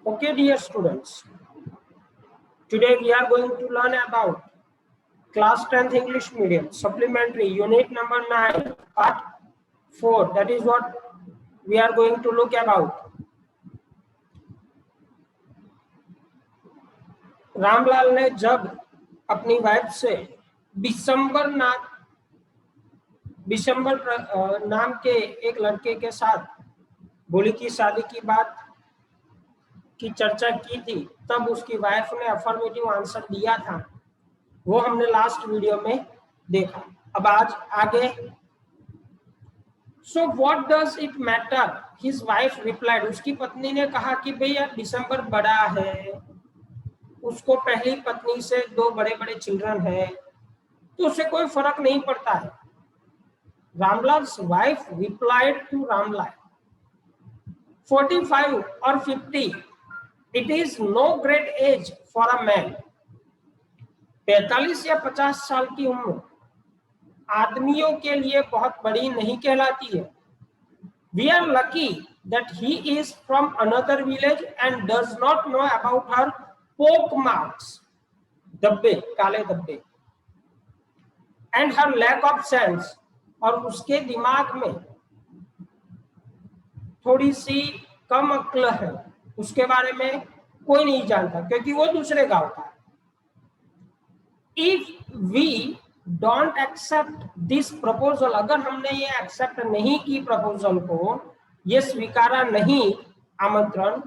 Okay, dear students, today we are going to learn about class 10th English medium supplementary unit number 9 part 4. That is what we are going to look about. Ramlal ने जब अपनी wife से बिशंबर नाम के एक लड़के के साथ भोली की शादी की बात की चर्चा की थी, तब उसकी वाइफ ने अफर्मेटिव आंसर दिया था। वो हमने लास्ट वीडियो में देखा। अब आज आगे। So what does it matter, his wife replied. उसकी पत्नी ने कहा कि भैया दिसंबर बड़ा है, उसको पहली पत्नी से 2 बड़े बड़े चिल्ड्रन है, तो उसे कोई फर्क नहीं पड़ता है। Ramlal's wife replied to Ramlal, 45 और 50 it is no great age for a man. 45 या 50 साल की उम्र आदमियों के लिए बहुत बड़ी नहीं कहलाती है। We are lucky that he is from another village and does not know about her pock marks, धब्बे, काले धब्बे, and her lack of sense, और उसके दिमाग में थोड़ी सी कम अक्ल है, उसके बारे में कोई नहीं जानता क्योंकि वो दूसरे गांव का है। If we don't accept this proposal, अगर हमने ये एक्सेप्ट नहीं की प्रपोजल को, ये स्वीकारा नहीं आमंत्रण,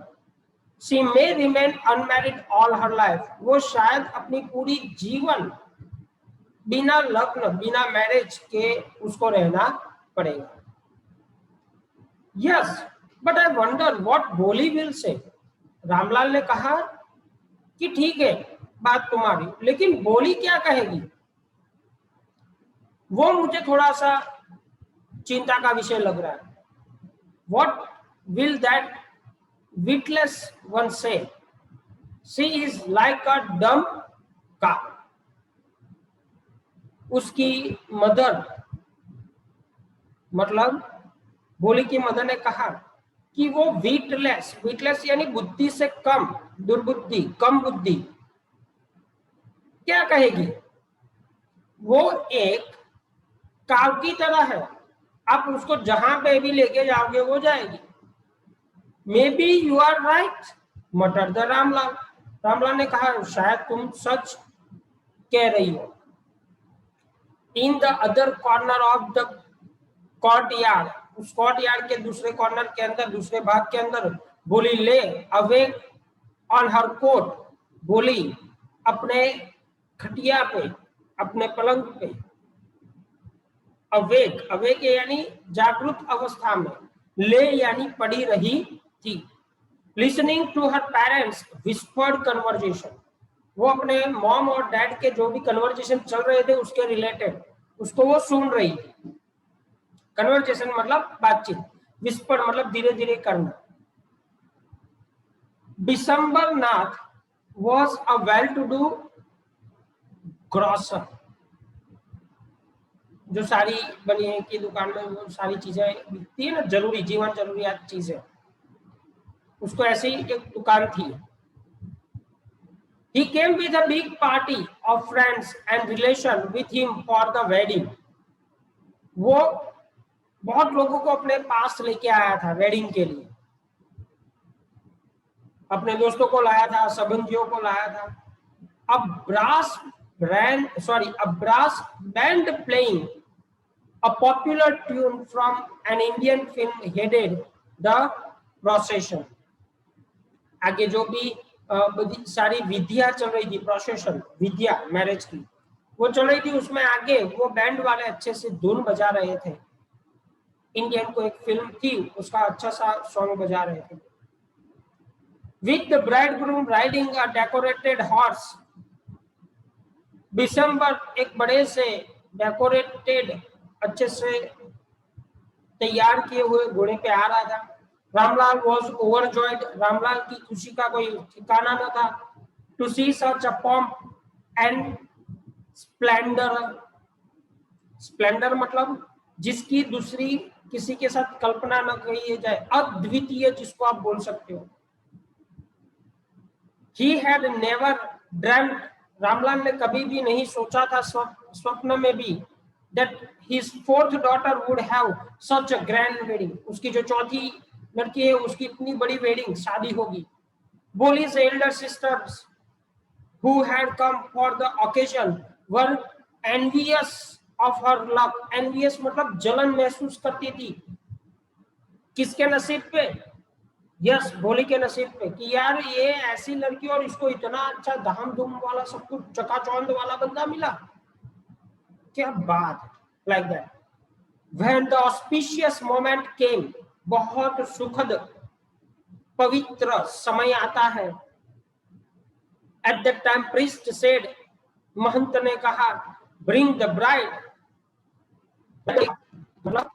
she may remain unmarried all her life, वो शायद अपनी पूरी जीवन बिना लग्न, बिना मैरिज के उसको रहना पड़ेगा। Yes but I wonder what भोली विल से। रामलाल ने कहा कि ठीक है बात तुम्हारी, लेकिन भोली क्या कहेगी, वो मुझे थोड़ा सा चिंता का विषय लग रहा है। What will that witless one say, she is like a dumb cow। उसकी मदर, मतलब भोली की मदर ने कहा कि वो वीटलेस यानी बुद्धि से कम, दुर्बुद्धि, कम बुद्धि। क्या कहेगी, वो एक काव की तरह है, आप उसको जहां पे भी लेके जाओगे वो जाएगी। Maybe you are right muttered the Ramlal. Ramlal ने कहा शायद तुम सच कह रही हो। In the other corner of the courtyard, उस कोर्ट यार्ड के दूसरे कॉर्नर के अंदर, दूसरे भाग के अंदर, बोली ले अवेक ऑन हर कोट, बोली अपने खटिया पे, अपने पलंग पे, अवेक यानी जागृत अवस्था में, ले यानी पड़ी रही थी। Listening to her parents whispered conversation, वो अपने मॉम और डैड के जो भी कन्वर्जेशन चल रहे थे उसके रिलेटेड उसको वो सुन रही थी। कन्वर्जेशन मतलब बातचीत, विस्पर्ड मतलब धीरे धीरे करना। Bishambar Nath was a well to do grocer, जो सारी बनिए की दुकान में वो सारी चीजें बिकती है ना, जरूरी जीवन जरूरियात चीजें, उसको ऐसी एक दुकान थी। He came with a big party of friends and relation with him for the wedding। वो बहुत लोगों को अपने पास लेके आया था वेडिंग के लिए, अपने दोस्तों को लाया था, संबंधियों को लाया था। A brass band playing a popular tune from an Indian film headed the procession। आगे जो भी बड़ी सारी विधियां चल रही थी, प्रोसेशन विधिया मैरिज की वो चल रही थी, उसमें आगे वो बैंड वाले अच्छे से धुन बजा रहे थे। इंडियन को एक फिल्म थी, उसका अच्छा सा सॉन्ग बजा रहे थे। With the bridegroom riding a decorated horse, Bishambar एक बड़े से डेकोरेटेड, अच्छे से तैयार किए हुए घोड़े पे आ रहा था। रामलाल वॉज ओवरजॉयड, रामलाल की खुशी का कोई ठिकाना न था। To see such a pomp and splendour, splendour मतलब जिसकी दूसरी किसी के साथ कल्पना न कही जाए, अद्वितीय जिसको आप बोल सकते हो। He had never dreamt, Ramlal ने कभी भी नहीं सोचा था स्वप्न में भी, that his fourth daughter would have such a grand wedding. उसकी जो चौथी लड़की है उसकी इतनी बड़ी वेडिंग शादी होगी. Boli's elder sisters who had come for the occasion were envious of her luck. Envious मतलब जलन महसूस करती थी. किसके नसीब पे? यस, भोली के नसीब पे, कि यार ये ऐसी लड़की और इसको इतना अच्छा धाम धूम वाला सब कुछ चकाचौंध वाला बंदा मिला. क्या बात. Like that. When the auspicious moment came, बहुत सुखद पवित्र समय आता है. At that time priest said, महंत ने कहा, ब्रिंग द ब्राइड, मतलब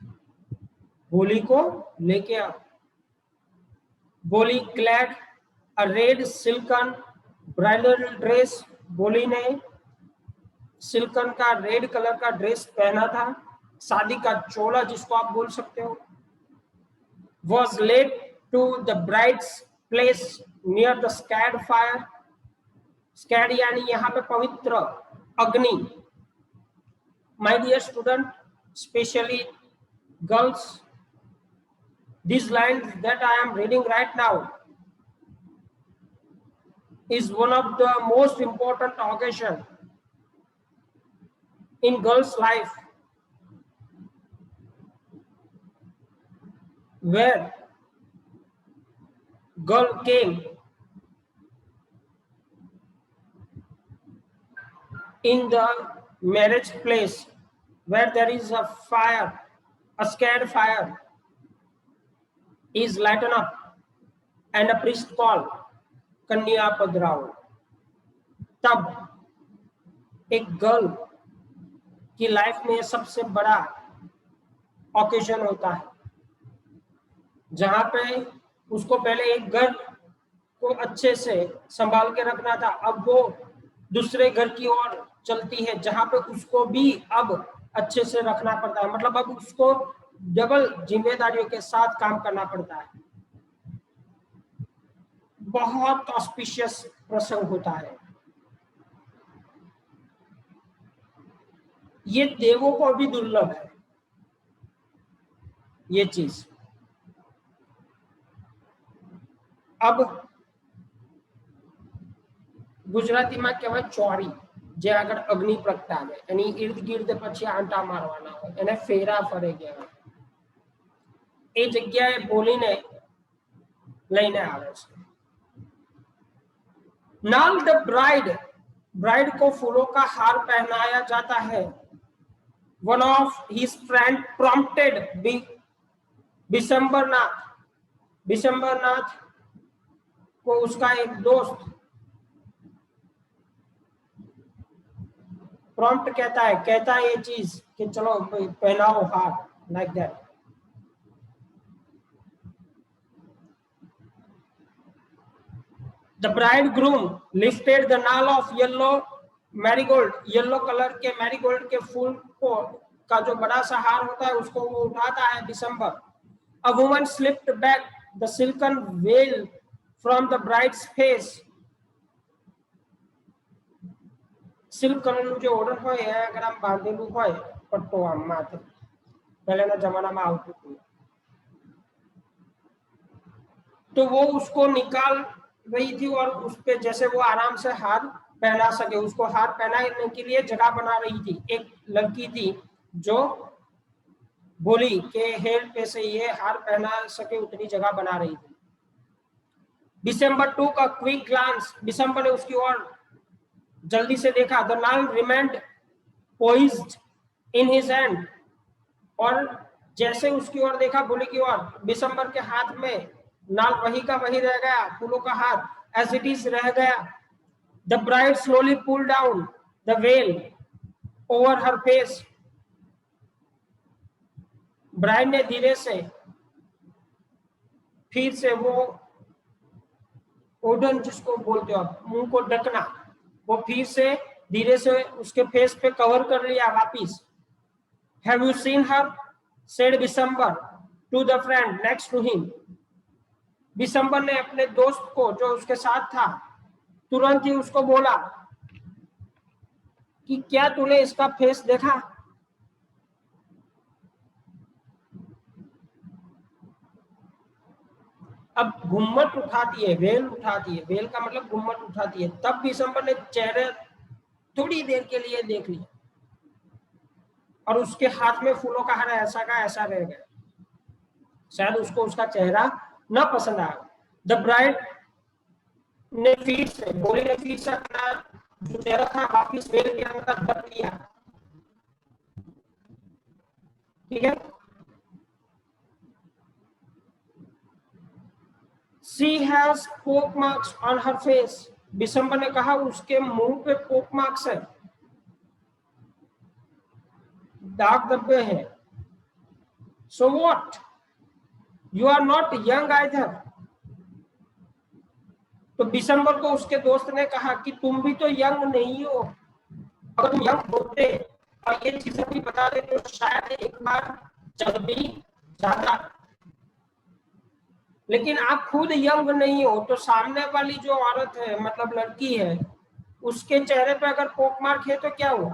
भोली को लेके आओ. बोली क्लैड अ रेड सिल्कन ब्राइडल ड्रेस, बोली ने सिल्कन का रेड कलर का ड्रेस पहना था, शादी का चोला जिसको आप बोल सकते हो. Was led to the bride's place near the sacred fire. Sacred यानी यहाँ पे पवित्र अग्नि. My dear student, specially girls, these lines that I am reading right now is one of the most important occasion in girl's life, where girl came in the marriage place where there is a fire, a scared fire is lightened up and a priest called कन्या पधराओ. तब एक girl की life में सबसे बड़ा occasion होता है, जहां पे उसको पहले एक घर को अच्छे से संभाल के रखना था, अब वो दूसरे घर की ओर चलती है जहां पे उसको भी अब अच्छे से रखना पड़ता है. मतलब अब उसको डबल जिम्मेदारियों के साथ काम करना पड़ता है. बहुत ऑस्पिशियस प्रसंग होता है. ये देवों को भी दुर्लभ है ये चीज. अब ગુજરાતીમાં કહેવાય ચોરી, જે આગળ અગ્નિ પ્રગટાવે એની ઈર્દ ગિર્દ પછી આંટા મારવાના હોય એને ફેરા ફરે કહેવાય. એ જગ્યાએ બોલીને લઈને આવે છે. नाल द ब्राइड, ब्राइड को फूलों का हार पहनाया जाता है. One of his friend prompted Bishambarnath, Bishambarnath को उसका एक दोस्त प्रॉम्प्ट कहता है ये चीज कि चलो पहनाओ हार. Like that. The bridegroom lifted the nail of yellow marigold, yellow colour के मैरीगोल्ड के फूल को का जो बड़ा सा हार होता है उसको वो उठाता है दिसंबर. A woman slipped back the silken veil from the bride's face. Silk કલરનું જે ઓર્ડર હોય એ અગર આમ બાંધેલું હોય પટ્ટો આમ માથે, પહેલાના જમાનામાં આવતું હતું, तो वो उसको निकाल रही थी और उस पे जैसे वो आराम से हार पहना सके, उसको हार पहनाने के लिए जगह बना रही थी. एक लड़की थी जो बोली के हेयर पे से ये हार पहना सके उतनी जगह बना रही थी. दिसंबर 2 का क्विक ग्लांस, दिसंबर ने उसकी ओर जल्दी से देखा. द नाल remained poised in his hand, और जैसे उसकी ओर देखा बोली की ओर, दिसंबर के हाथ में नाल वही का वही रह गया, फूलों का हार एज इट इज रह गया. The bride slowly pull down the veil over her face. Bride ने धीरे से फिर से वो ओढ़न जिसको बोलते हो आप, मुंह को ढकना, वो फिर से धीरे से उसके फेस पे कवर कर लिया वापिस. Have you seen her, said Bishambar to the friend next to him. Bishambar ने अपने दोस्त को जो उसके साथ था तुरंत ही उसको बोला कि क्या तूने इसका फेस देखा? अब घुम्मट उठाती है, वेल उठाती है, वेल का मतलब घुम्मट उठाती है, तब दिसंबर ने चेहरे थोड़ी देर के लिए देख लिया और उसके हाथ में फूलों का हार ऐसा का ऐसा रह गया। शायद उसको उसका चेहरा न पसंद आया। द ब्राइड ने फिर से बोली ने फिर से अपना जो चेहरा था वापिस वेल के अंदर रख लिया। ठीक है, She has poke marks on her face. दिसंबर ने कहा उसके मुंह पे पोक मार्क्स है, दाग धब्बे हैं। So what? You are not young either. तो दिसंबर को उसके दोस्त ने कहा कि तुम भी तो यंग नहीं हो। अगर तुम यंग होते और ये चीजें भी बता देते तो शायद एक बार चल भी जाता, लेकिन आप खुद यंग नहीं हो। तो सामने वाली जो औरत है, मतलब लड़की है, उसके चेहरे पे अगर पोक मार्क है तो क्या हुआ?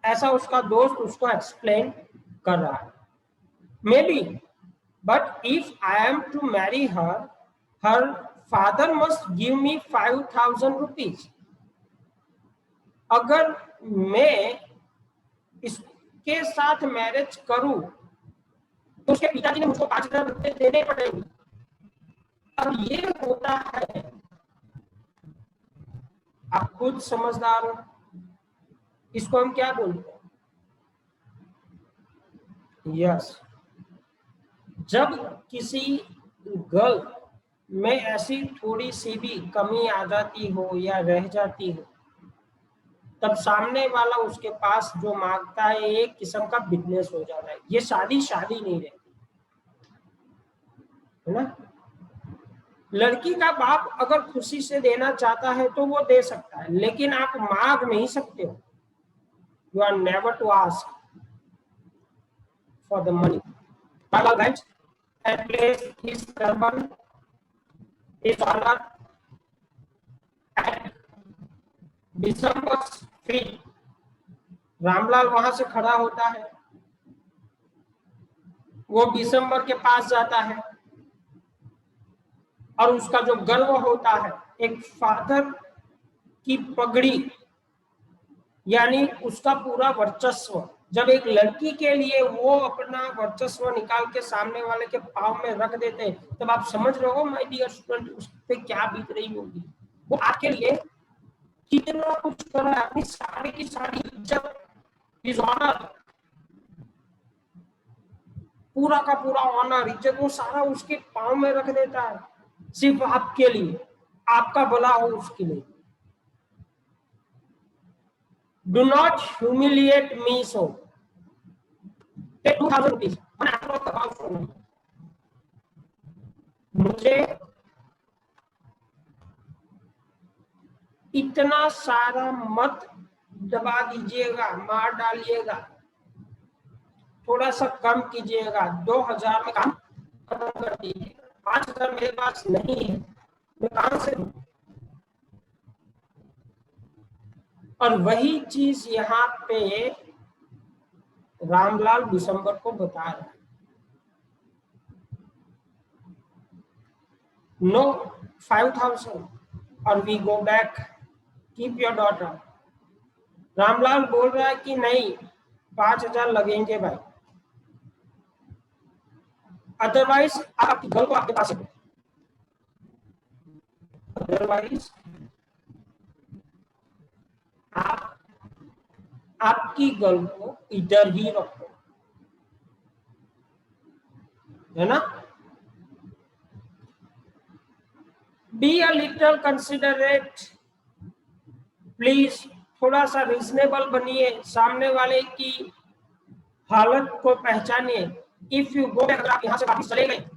ऐसा उसका दोस्त उसको एक्सप्लेन कर रहा है। Maybe, but if I am to marry her, her father must give me 5,000 rupees. अगर मैं इसके साथ मैरिज करूं तो उसके पिताजी ने मुझको 5,000 रुपये देने पड़ेंगे। अब ये होता है, आप खुद समझदार हो, इसको हम क्या बोलते हैं? यस, जब किसी गर्ल में ऐसी थोड़ी सी भी कमी आ जाती हो या रह जाती हो, तब सामने वाला उसके पास जो मांगता है एक किस्म का बिजनेस हो जाता है। ये शादी शादी नहीं रहती है ना। लड़की का बाप अगर खुशी से देना चाहता है तो वो दे सकता है, लेकिन आप मांग नहीं सकते हो। You are never to ask for the money. Baba went and placed his turban, his honor at December's feet. Ramlal वहां से खड़ा होता है, वो दिसंबर के पास जाता है और उसका जो गर्व होता है, एक फादर की पगड़ी, यानी उसका पूरा वर्चस्व, जब एक लड़की के लिए वो अपना वर्चस्व निकाल के सामने वाले के पाँव में रख देते हैं, तब आप समझ रहे हो माय डियर स्टूडेंट उस पे क्या बीत रही होगी। वो आपके लिए कितना कुछ कर रहा है, अपनी सारी की सारी इज्जत, हिज ऑनर, पूरा का पूरा ऑनर, इज्जत, वो सारा उसके पाँव में रख देता है, सिर्फ आपके लिए, आपका भला हो उसके लिए। Do not humiliate me so. Take 2,000 rupees. मुझे इतना सारा मत दबा दीजिएगा, मार डालिएगा, थोड़ा सा कम कीजिएगा, 2,000 में काम खत्म कर दीजिएगा। 5,000 मेरे पास नहीं है, मैं कहां से दूं? और वही चीज यहाँ पे रामलाल दिसंबर को बता रहा है। नो 5,000 और we go back, keep your daughter. Ramlal बोल रहा है कि नहीं, 5,000 लगेंगे भाई, अदरवाइज आपकी गर्ल को आपके पास है, अदरवाइज आप आपकी गर्ल को इधर ही रखो, है ना। Be a little considerate please, थोड़ा सा रिजनेबल बनिए, सामने वाले की हालत को पहचानिए। इफ यू गो बैक, अगर आप यहां से वापस चले गए,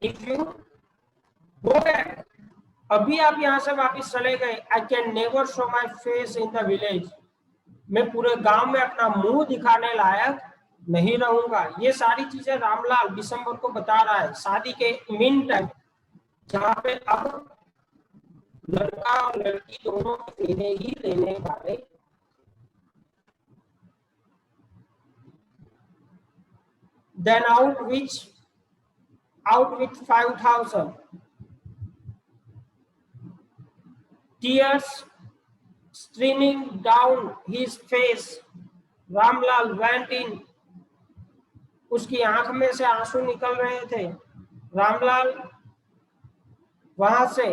इफ यू गो बैक, अभी आप यहां से वापस चले गए, I can never show my face in the village, मैं पूरे गांव में अपना मुंह दिखाने लायक नहीं रहूंगा। ये सारी चीजें रामलाल दिसंबर को बता रहा है शादी के मीन टाइम, जहाँ पे अब लड़का और लड़की दोनों फेरे ही लेने वाले। Then out with 5,000. Tears streaming down his face. Ramlal went in. उसकी आंख में से आंसू निकल रहे थे। रामलाल वहां से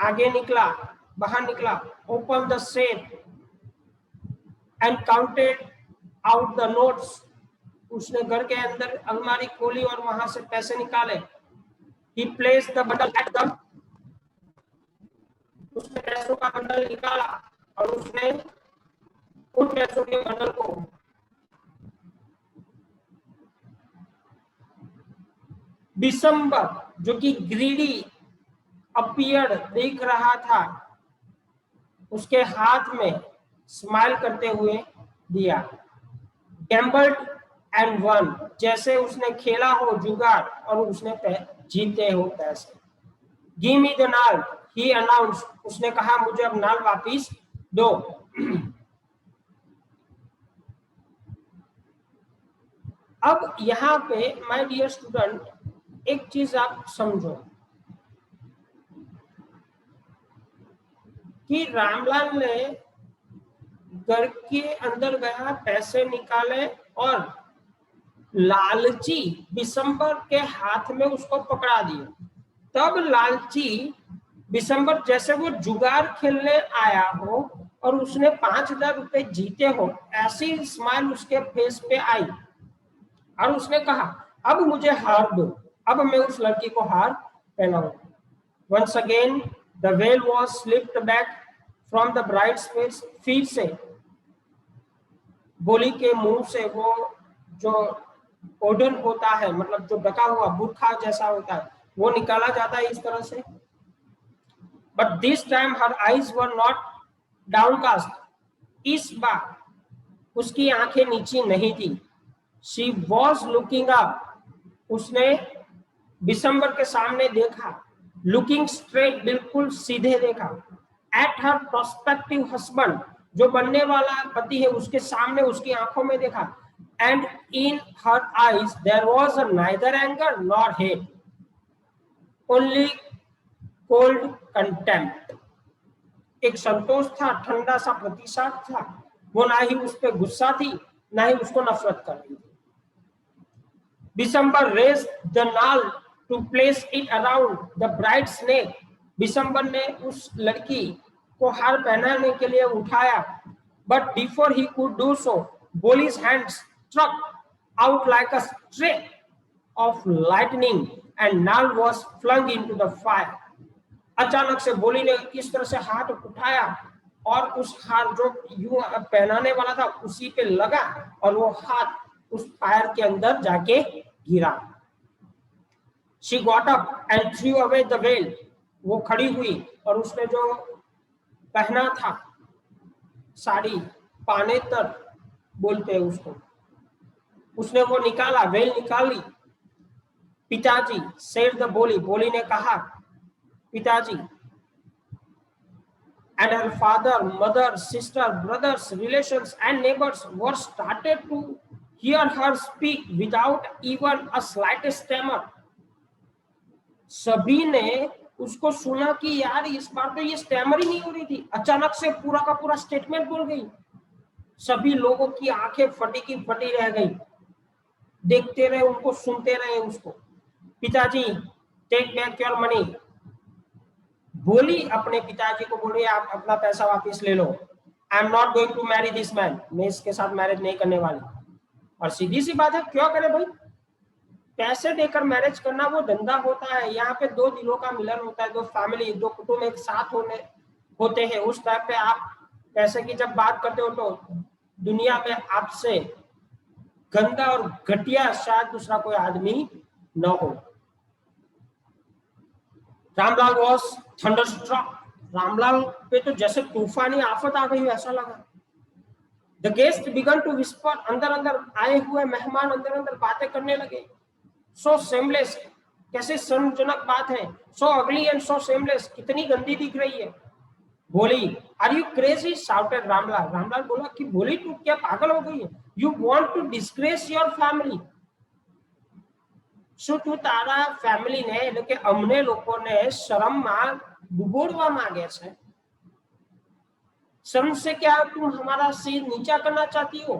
आगे निकला, बाहर निकला। Open the safe and counted out the notes. उसने घर के अंदर अलमारी खोली और वहां से पैसे निकाले। He placed the bundle at the, उसने पैसों का बंडल निकाला और उसने उन पैसों के बंडल को दिसंबर, जो कि ग्रीडी अपीयर देख रहा था, उसके हाथ में स्माइल करते हुए दिया। गैम्बल्ड एंड वन, जैसे उसने खेला हो जुगाड़ और उसने जीते हो पैसे। गिव मी द नाल, ही अनाउंस, उसने कहा मुझे अब नाल वापिस दो। अब यहाँ पे माय डियर स्टूडेंट, एक चीज आप समझो कि रामलाल ने घर के अंदर गया, पैसे निकाले और लालची दिसंबर के हाथ में उसको पकड़ा दिया। तब लालची दिसंबर जैसे वो जुगाड़ खेलने आया हो और उसने 5,000 रुपए जीते हो, ऐसी स्माइल उसके फेस पे आई और उसने कहा अब मुझे हार दो, अब मैं उस लड़की को हार पहनाऊंगा। Once again the veil was slipped back from the bride's face. फिर से बोली के मुंह से वो जो ओढ़न होता है, मतलब जो ढका हुआ बुर्खा जैसा होता है, वो निकाला जाता है इस तरह से। But this time her eyes were not downcast. इस बार उसकी आंखें नीची नहीं थी। She was looking up. उसने दिसंबर के सामने देखा, लुकिंग स्ट्रेट, बिल्कुल सीधे देखा। एट हर प्रोस्पेक्टिव हस्बैंड, जो बनने वाला पति है, उसके सामने उसकी आंखों में देखा। And in her eyes there was neither anger nor hate, only cold contempt. एक संतोष था, ठंडा सा प्रतिसाद था। वो ना ही उस पर गुस्सा थी, ना ही उसको नफरत कर रही थी। दिसंबर रेज्ड द नाल to place it around the bride's neck. Bishambar ने उस लड़की को हार पहनाने के लिए उठाया, बट बिफोर ही could do so, Boli's hand struck out like a streak of lightning and नाल was flung into the fire. अचानक से बोली ने इस तरह से हाथ उठाया और उस हार जो यूं पहनाने वाला था उसी पे लगा और वो हाथ उस फायर के अंदर जाके गिरा। She got up and threw away the veil. वो खड़ी हुई और उसने जो पहना था साड़ी, पाने तक बोलते हैं उसको, उसने वो निकाला, वेल निकाली। पिताजी said the बोली, बोली ने कहा पिताजी। And her father, mother, sister, brothers, relations and neighbors were started to hear her speak without even a slightest stammer. सभी ने उसको सुना कि यार इस बार तो ये स्टैमर ही नहीं हो रही थी, अचानक से पूरा का पूरा स्टेटमेंट बोल गई। सभी लोगों की आंखें फटी की फटी रह गई, देखते रहे उनको, सुनते रहे उसको। पिताजी टेक बैक योर मनी, बोली अपने पिताजी को, बोली आप अपना पैसा वापस ले लो। I am not going to marry this man, मैं इसके साथ मैरिज नहीं करने वाली। और सीधी सी बात है, क्यों करे भाई, पैसे देकर मैरिज करना वो धंधा होता है। यहाँ पे दो दिलों का मिलन होता है, दो फैमिली, दो कुटुंब एक साथ होते हैं। उस टाइप पे आप पैसे की जब बात करते हो तो दुनिया में आपसे गंदा और घटिया शायद दूसरा कोई आदमी न हो। रामलाल वॉज थंडरस्ट्रक, रामलाल पे तो जैसे तूफानी आफत आ गई ऐसा लगा। The guest began to whisper, अंदर अंदर आए हुए मेहमान अंदर अंदर बातें करने लगे। सो सेमलेस, कैसे शर्मजनक बात है, सो अगली एंड सो शेमलेस, कितनी गंदी दिख रही है। बोली, are you crazy, shouted Ramlal. Ramlal बोला कि बोली तू क्या पागल हो गई है, you want to disgrace your family. શું તું તારા ફેમિલીને એટલે કે અમને લોકોને શરમમાં ડૂબોડવા માંગે છે? शर्म से क्या तुम हमारा सिर नीचा करना चाहती हो?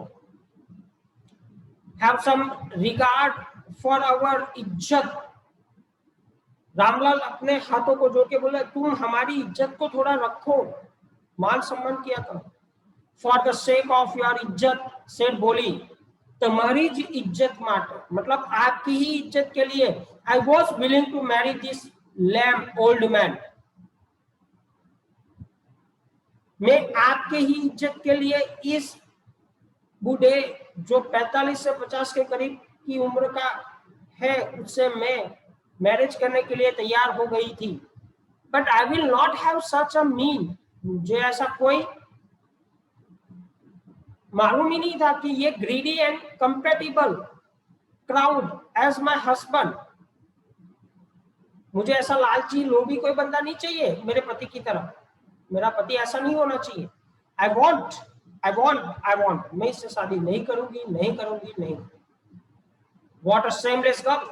Have some regard for our इज्जत। रामलाल अपने हाथों को जोड़ के बोले, तुम हमारी इज्जत को थोड़ा रखो, मान सम्मान किया करो। For the sake of your इज्जत, सेठ बोली, तुम्हारी इज्जत माटे, मतलब आपकी ही इज्जत के लिए, I was willing to marry this lame old man. मैं आपके ही इज्जत के लिए इस बूढ़े जो 45 से 50 के करीब की उम्र का है उससे मैं मैरिज करने के लिए तैयार हो गई थी। But I will not have such a mean, मुझे ऐसा कोई मालूम ही नहीं था कि ये greedy and compatible crowd as my husband, मुझे ऐसा लालची लोभी कोई बंदा नहीं चाहिए मेरे पति की तरह, मेरा पति ऐसा नहीं होना चाहिए। आई वॉन्ट, मैं इससे शादी नहीं करूंगी, नहीं करूंगी, नहीं। What a shameless girl.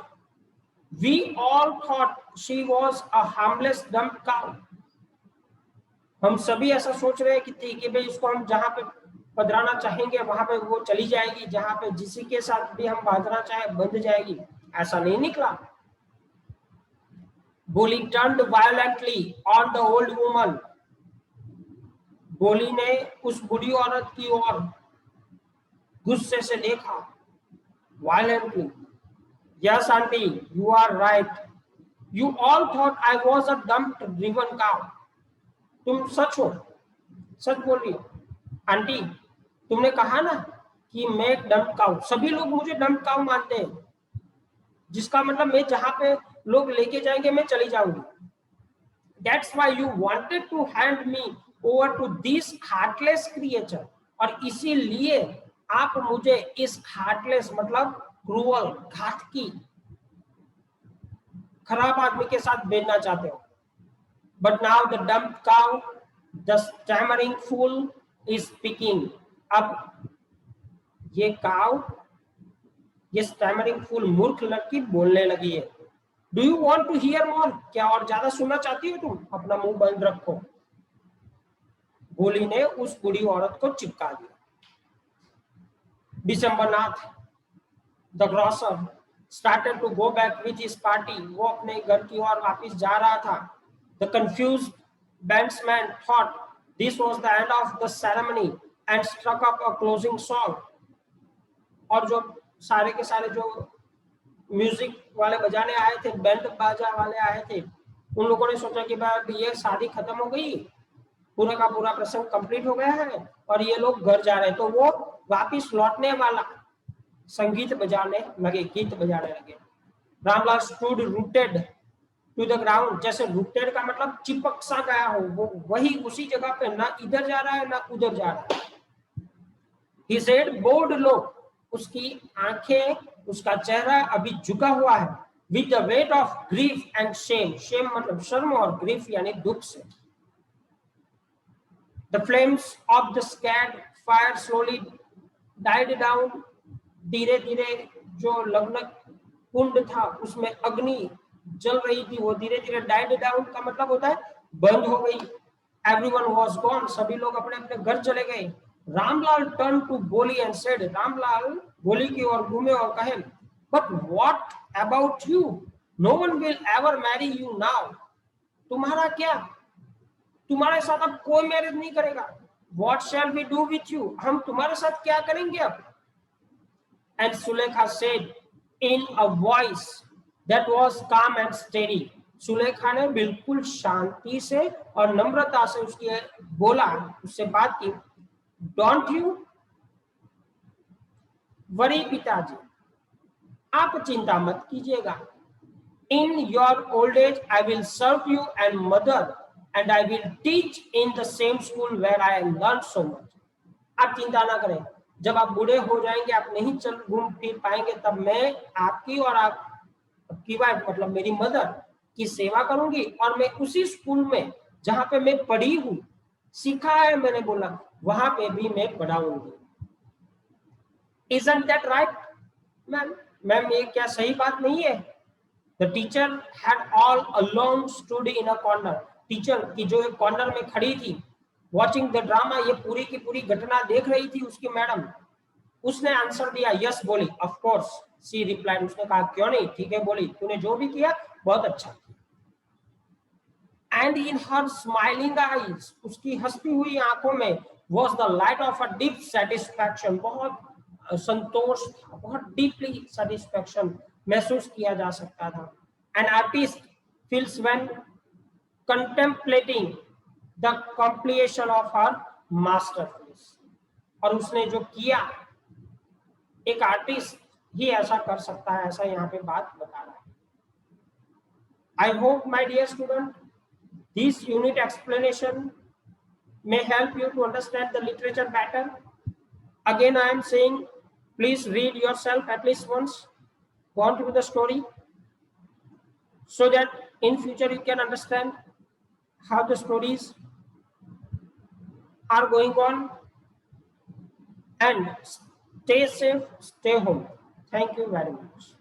We all thought she was a harmless dumb cow. हम सभी ऐसा सोच रहे हैं कि भाई इसको हम जहां पे पधराना चाहेंगे वहां पे वो चली जाएगी, जहां पे जिसी के साथ भी हम बांधना चाहे बंध जाएगी। ऐसा नहीं निकला। बोली turned violently on the old woman. बोली ने उस बुढ़ी औरत की ओर गुस्से से देखा। Violently. Yes, auntie, you are right. You all thought I was a dumb driven cow. तुम सच हो, सच बोल रही हो आंटी, तुमने कहा ना कि मैं एक डम्प काऊ, सभी लोग मुझे डम्प काऊ मानते हैं, जिसका मतलब मैं जहां पे लोग लेके जाएंगे मैं चली जाऊंगी। That's why you wanted to hand me over to this heartless creature. और इसीलिए आप मुझे इस heartless मतलब क्रूअल, घातकी, खराब आदमी के साथ भेजना चाहते हो। But now the dumb cow, the stammering fool is speaking. अब ये काउ, ये stammering fool, मूर्ख लड़की बोलने लगी है। Do you want to hear more? क्या और ज्यादा सुनना चाहती हो तुम? अपना मुंह बंद रखो। बोली ने उस बूढ़ी औरत को चिपका दिया। दिसंबरनाथ, the grocer, started to go back with his party. वो अपने घर की ओर वापस जा रहा था। The confused bandsman thought this was the end of the ceremony and struck up a closing song. और जो सारे के सारे जो म्यूजिक वाले बजाने आए थे, बैंड बाजा वाले आए थे, उन लोगों ने सोचा कि भाई ये शादी खत्म हो गई, पूरा का पूरा प्रसंग कंप्लीट हो गया है और ये लोग घर जा रहे हैं। तो वो वापिस लौटने वाला संगीत बजाने लगे, गीत बजाने लगे। Ramlal stood rooted to the ground, जैसे रूटेड का मतलब चिपक सा गया हो, वो वही उसी जगह पे, ना इधर जा रहा है ना उधर जा रहा है। He said, bowed low, उसकी आंखें, उसका चेहरा अभी झुका हुआ है। With the weight of grief and shame, shame मतलब शर्म और grief यानी दुख से। The flames of the scared fire slowly died down. धीरे धीरे जो लग्न कुंड था उसमें अग्नि जल रही थी, वो धीरे धीरे died down का मतलब होता है बंद हो गई। Everyone was gone, सभी लोग अपने अपने घर चले गए। रामलाल turned to बोली and said, रामलाल बोली की ओर घूमे और कहे, but what about you? No one will ever marry you now. तुम्हारा क्या? तुम्हारे साथ अब कोई मैरिज नहीं करेगा। What shall we do with you? हम तुम्हारे साथ क्या करेंगे अब? And Sulekha said in a voice that was calm and steady. Sulekha ने बिल्कुल शांति से और नम्रता से उसके बोला, उससे बात की, Don't you worry पिताजी, आप चिंता मत कीजिएगा। In your old age I will serve you and mother and I will teach in the same school where I learned so much. आप चिंता ना करें, जब आप बूढ़े हो जाएंगे, आप नहीं चल घूम फिर पाएंगे, तब मैं आपकी और की वाइफ मतलब मेरी मदर की सेवा करूंगी, और मैं उसी स्कूल में जहां पे मैं पढ़ी हूं, सीखा है मैंने, बोला वहां पे भी मैं पढ़ाऊंगी। Isn't that right, ma'am? Ma'am ये क्या सही बात नहीं है? The teacher had all along stood in a corner. Teacher की जो एक कॉर्नर में खड़ी थी, watching the drama, ये पूरी की पूरी घटना देख रही थी उसकी मैडम। उसने आंसर दिया, यस बोली, ऑफ कोर्स शी रिप्लाइड, उसने कहा क्यों नहीं, ठीक है बोली, तूने जो भी किया बहुत अच्छा किया। And in her smiling eyes, उसकी हंसती हुई आंखों में, was the light of a deep satisfaction, बहुत संतोष, बहुत डीपली सेटिस्फैक्शन महसूस किया जा सकता था। An artist feels when contemplating the completion of her masterpiece, और उसने जो किया, एक आर्टिस्ट ही ऐसा कर सकता है, ऐसा यहाँ पे बात बता रहा है। I hope my dear student, this unit explanation may help you to understand the literature better. Again, I am saying, please read yourself at least once, go on through the story, so that in future you can understand how the stories are going on. And stay safe, stay home. Thank you very much.